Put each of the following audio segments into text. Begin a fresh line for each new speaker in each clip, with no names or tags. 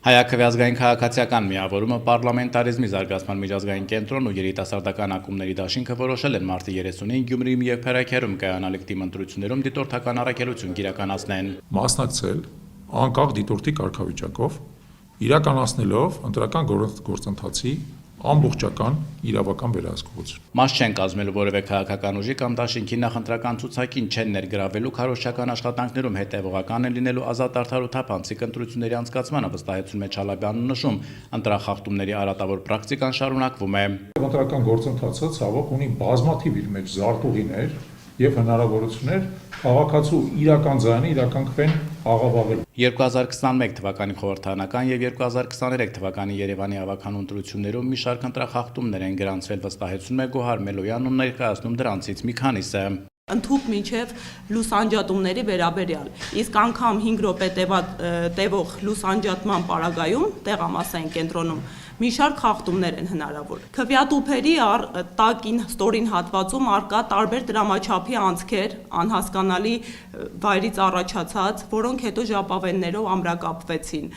Հայաքվե ազգային քաղաքացիական միավորումը պարլամենտարիզմի զարգացման միջազգային կենտրոնն ու երիտասարդական ակումբների դաշինքը որոշել են մարտի 30-ին Գյումրիում եւ Փերաքերում կայանալիք թիմ ընտրություններում դիտորդական առաքելություն իրականացնեն։
Մասնակցել անկախ դիտորդի կարգավիճակով, իրականացնելով ընտրական գործընթացի ամբողջական իրավական վերահսկողություն։
Մաս չեն կազմելու որևէ քաղաքական ուժի կամ դաշինքի նախընտրական ցուցակին չեն ներգրավելու քարոզչական աշխատանքներում հետևողական են լինելու ազատ արդար ու թափանցիկ ընտրությունների անցկացմանը վստահեցնում է Չալաբյանն նշում, ընտրախախտումների արատավոր պրակտիկան շարունակվում է։
Ընտրական գործընթացը ցավոք ունի բազմաթիվ իր մեջ զարտուղիներ եւ հնարավորություններ քաղաքացու իրական ձայնը իրականքվեն աղավաղելու։
2021 թվականի խորհրդարանական եւ 2023 թվականի Երևանի ավականու ընտրություններում մի շարք ընտրախախտումներ են գրանցվել, վստահեցնում է Գոհար Մելոյանն ու ներկայացնում դրանցից մի քանիսը։
Ընդհուպ մինչև լուսանջատումների վերաբերյալ, իսկ անգամ 5 րոպե տևող լուսանջատման պարագայում տեղամասային կենտրոնում մի շարք խախտումներ են հնարավոր։ Քվեատուփերի տակին ստորին հատվածում արկա տարբեր դրամաչափի անցքեր, անհասկանալի վայրից առաջացած, որոնք հետո ժապավեններով ամրակապվեցին։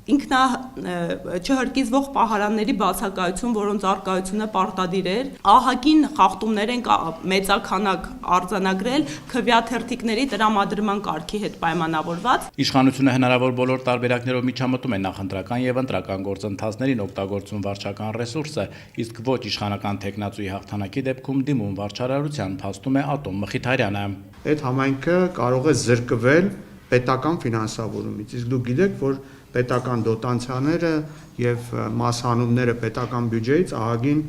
Չհրկիզվող պահարանների բացակայություն, որոնց առկայությունը պարտադիր էր, ահագին խախտումներ են մեծաքանակ արձանագրել քվեաթերթիկների տրամադրման կարգի հետ պայմանավորված։
Իշխանությունը հնարավոր բոլոր տարբերակներով միջամտում է նախընտրական եւ ընտրական գործընթացներին, օգտագործում վարչական ռեսուրսը, իսկ ոչ իշխանական տեխնացուի հաղթանակի դեպքում դիմում վարչարարության, փաստում է Ատոմ Մխիթարյանը։
Այդ համայնքը կարող է զրկվել պետական ֆինանսավորումից, իսկ դուք գիտեք, որ պետական դոտացիաները եւ մասհանումները պետական բյուջեից ահագին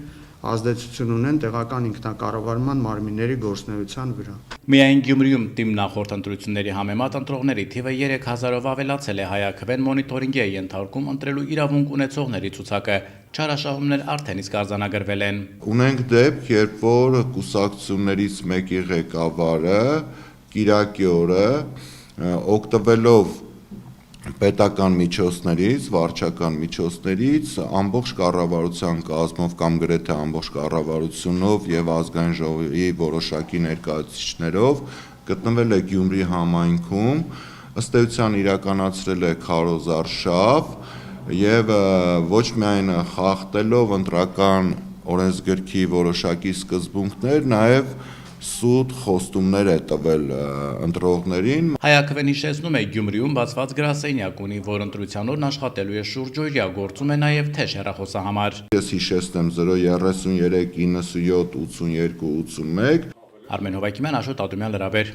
ազդեցություն ունեն տեղական ինքնակառավարման մարմինների գործունեության վրա։
Միայն Գյումրիում թիմ նախորդ ընտրությունների համեմատ ընտրողների թիվը 3000-ով ավելացել է, Հայաքվեն մոնիտորինգի է ենթարկում ընտրելու իրավունք ունեցողների ցուցակը, չարաշահումներ արդեն իսկ արձանագրվել են։
Ունենք դեպք, երբ որ կուսակցություններից մեկի ղեկավարը կիրակի օրը օգտվելով պետական միջոցներից, վարչական միջոցներից, ամբողջ կառավարության կազմով կամ գրեթե ամբողջ կառավարությունով եւ ազգային ժողովի որոշակի ներկայացուցիչներով գտնվել է Գյումրի համայնքում, ըստ էության իրականացրել է քարոզարշավ եւ ոչ միայն խախտելով ընտրական օրենսգրքի որոշակի սկզբունքներ, նաեւ սուտ խոստումներ է տվել ընտրողներին։
Հայաքվեն հիշեցնում է Գյումրիում բացված գրասենյակ ունի, որ ընտրության օրն աշխատելու է շուրջօրյա, գործում է նաև թեժ հեռախոսահամար։
Ես հիշեցնեմ 033 97 82 81։
Արմեն Հովակիմյան, Աշոտ Ադումյան, Լրաբեր։